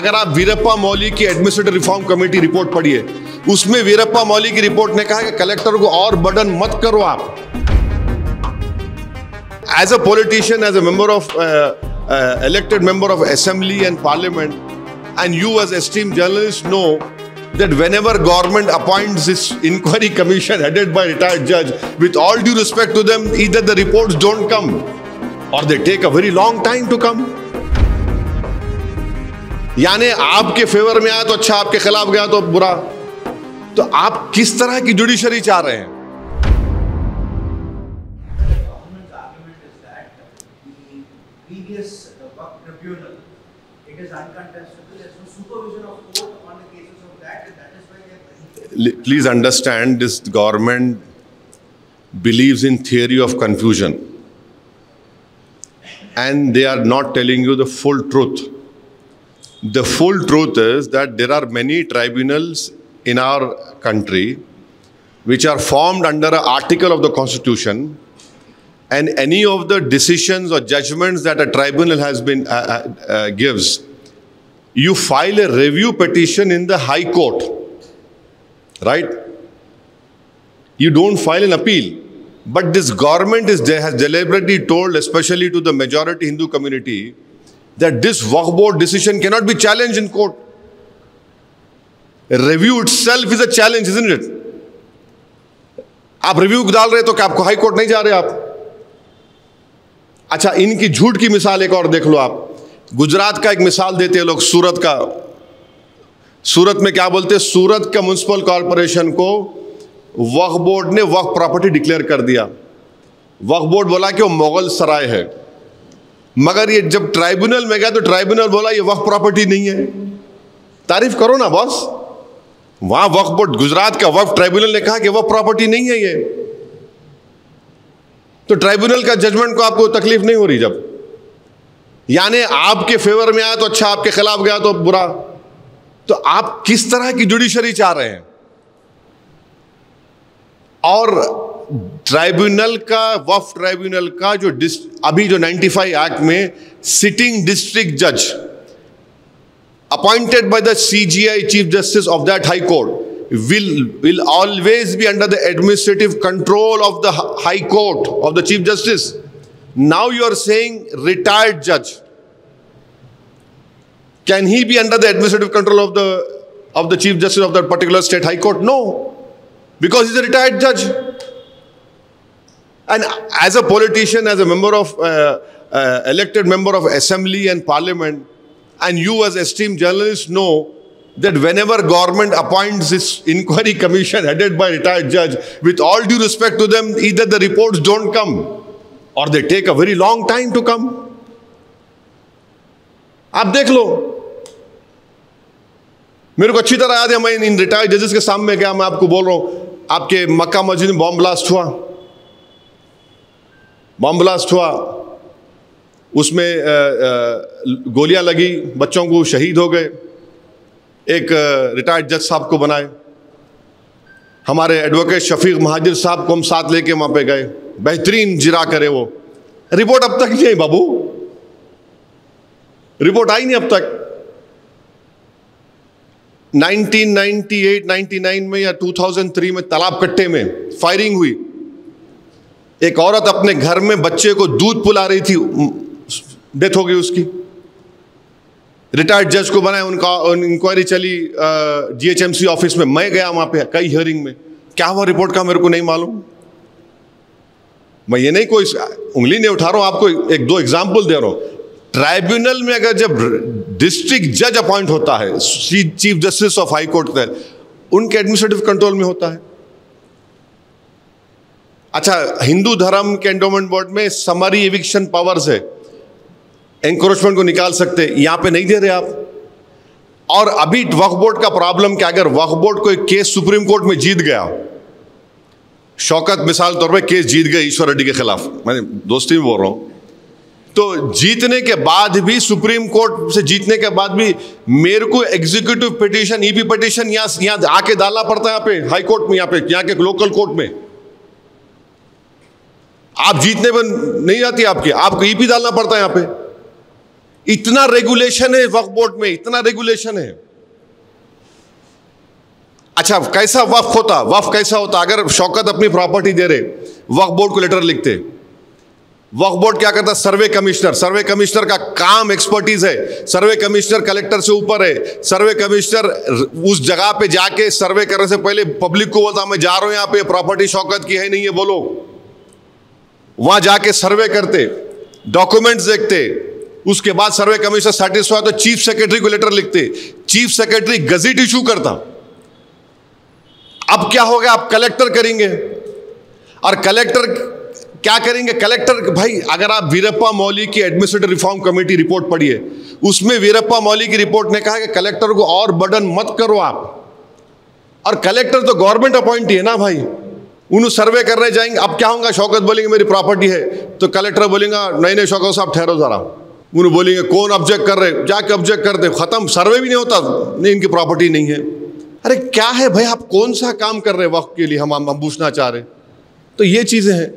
अगर आप वीरप्पा मौली की एडमिनिस्ट्रेटिव रिफॉर्म कमेटी रिपोर्ट पढ़िए, उसमें वीरप्पा मौली की रिपोर्ट ने कहा कि कलेक्टर को और बर्डन मत करो आप। As a politician, as a member of elected member of assembly and parliament, and you as esteemed journalists know that whenever government appoints this inquiry commission headed by retired judge, with all due respect to them, either the reports don't come or they take a very long time to come. यानी आपके favour में आया तो अच्छा, आपके खिलाफ गया तो बुरा। तो आप किस तरह की जुडिशरी चाह रहे हैं? Previous Waqf tribunal, it is uncontestable. There is no supervision of court on the cases of that, and that is why they are. Please understand, this government believes in theory of confusion, and they are not telling you the full truth. The full truth is that there are many tribunals in our country which are formed under an article of the Constitution. And any of the decisions or judgments that a tribunal has been gives, you file a review petition in the High Court, right? You don't file an appeal. But this government has deliberately told, especially to the majority Hindu community, that this Waqf Board decision cannot be challenged in court. A review itself is a challenge, isn't it? आप review डाल रहे तो क्या आपको high court नहीं जा रहे आप? अच्छा, इनकी झूठ की मिसाल एक और देख लो आप। गुजरात का एक मिसाल देते हैं लोग, सूरत का। सूरत में क्या बोलते हैं? सूरत का म्युनिसिपल कॉर्पोरेशन को वक्फ बोर्ड ने वक्फ प्रॉपर्टी डिक्लेयर कर दिया। वक्फ बोर्ड बोला कि वो मुगल सराय है, मगर ये जब ट्राइब्यूनल में गया तो ट्राइब्यूनल बोला ये वक्फ प्रॉपर्टी नहीं है। तारीफ करो ना बॉस। वहां वक्फ बोर्ड, गुजरात का वक्फ ट्राइब्यूनल ने कहा कि वक्फ प्रॉपर्टी नहीं है ये। तो ट्राइब्यूनल का जजमेंट को आपको तकलीफ नहीं हो रही जब, यानी आपके फेवर में आया तो अच्छा, आपके खिलाफ गया तो बुरा। तो आप किस तरह की जुडिशरी चाह रहे हैं? और ट्राइब्यूनल का, वक्फ ट्राइब्यूनल का जो अभी जो 95 एक्ट में सिटिंग डिस्ट्रिक्ट जज appointed by the CJI chief justice of that high court will always be under the administrative control of the High Court, of the Chief Justice. Now you are saying retired judge. Can he be under the administrative control of the Chief Justice of that particular state High Court? No, because he's a retired judge. And as a politician, as a member of elected member of Assembly and Parliament, and you as esteemed journalists know that whenever government appoints this inquiry commission headed by retired judge, with all due respect to them, either the reports don't come or they take a very long time to come. आप देख लो, मेरे को अच्छी तरह याद है, मैं इन retired जजेस के सामने गया, मैं आपको बोल रहा हूं, आपके मक्का मस्जिद में बॉम्ब ब्लास्ट हुआ, उसमें गोलियां लगी, बच्चों को शहीद हो गए। एक रिटायर्ड जज साहब को बनाए, हमारे एडवोकेट शफीक महाजिर साहब को हम साथ लेके वहां पे गए, बेहतरीन जिरा करे वो। रिपोर्ट अब तक नहीं आई बाबू, रिपोर्ट आई नहीं अब तक। 1998-99 में या 2003 में तालाब कट्टे में फायरिंग हुई, एक औरत अपने घर में बच्चे को दूध पिला रही थी, डेथ हो गई उसकी। रिटायर्ड जज को बनाया, उनका इंक्वायरी चली GHMC ऑफिस में, मैं गया वहां पे कई हियरिंग में। क्या हुआ रिपोर्ट का मेरे को नहीं मालूम। मैं ये नहीं कोई उंगली नहीं उठा रहा हूं, आपको एक दो एग्जांपल दे रहा हूं। ट्राइब्यूनल में अगर जब डिस्ट्रिक्ट जज अपॉइंट होता है, chief justice of high court का, उनके एडमिनिस्ट्रेटिव कंट्रोल में होता है। अच्छा, हिंदू धर्म के एंडोमेंट बोर्ड में समरी एविक्शन पावर्स है, एंक्रोचमेंट को निकाल सकते, यहां पे नहीं दे रहे आप। और अभी वक्फ बोर्ड का प्रॉब्लम क्या, अगर वक्फ बोर्ड कोई केस सुप्रीम कोर्ट में जीत गया, शौकत मिसाल तौर पे केस जीत गए ईश्वर रेड्डी के खिलाफ, मैं दोस्ती में बोल रहा हूं, तो जीतने के बाद भी, सुप्रीम कोर्ट से जीतने के बाद भी मेरे को एग्जीक्यूटिव पिटीशन, ईपी पिटीशन यहां आके डालना पड़ता है, यहाँ पे हाई कोर्ट में, यहाँ के लोकल कोर्ट में। आप जीतने में नहीं आती आपकी, आपको ईपी डालना पड़ता है यहाँ पे। इतना रेगुलेशन है वक्फ बोर्ड में, इतना रेगुलेशन है। अच्छा, कैसा वक्फ होता, वक्फ कैसा होता? अगर शौकत अपनी प्रॉपर्टी दे रहे, वक्फ बोर्ड को लेटर लिखते, वक्फ बोर्ड क्या करता? सर्वे कमिश्नर, सर्वे कमिश्नर का काम एक्सपर्टीज है, सर्वे कमिश्नर कलेक्टर से ऊपर है। सर्वे कमिश्नर उस जगह पे जाके सर्वे करने से पहले पब्लिक को बोलता मैं जा रहा हूं, यहां पे प्रॉपर्टी शौकत की है नहीं है, बोलो। वहां जाके सर्वे करते, डॉक्यूमेंट्स देखते, उसके बाद सर्वे कमिश्नर सेटिस्फाई तो चीफ सेक्रेटरी को लेटर लिखते, चीफ सेक्रेटरी गजट इशू करता। अब क्या हो गया? आप कलेक्टर करेंगे, और कलेक्टर क्या करेंगे? कलेक्टर भाई, अगर आप वीरप्पा मोइली की एडमिनिस्ट्रेटिव रिफॉर्म कमेटी रिपोर्ट पढ़िए, उसमें वीरप्पा मोइली की रिपोर्ट ने कहा कि कलेक्टर को और बर्डन मत करो आप। और कलेक्टर तो गवर्नमेंट अपॉइंटी है ना भाई, उन्हें सर्वे करने जाएंगे। अब क्या होगा? शौकत बोलेंगे मेरी प्रॉपर्टी है, तो कलेक्टर बोलेगा नहीं नहीं शौकत साहब ठहरो जरा। उन्हें बोलेंगे कौन ऑब्जेक्ट कर रहे, जाके ऑब्जेक्ट कर दे, खत्म, सर्वे भी नहीं होता, नहीं इनकी प्रॉपर्टी नहीं है। अरे क्या है भाई, आप कौन सा काम कर रहे हैं वक्त के लिए, हम पूछना चाह रहे हैं। तो ये चीजें हैं।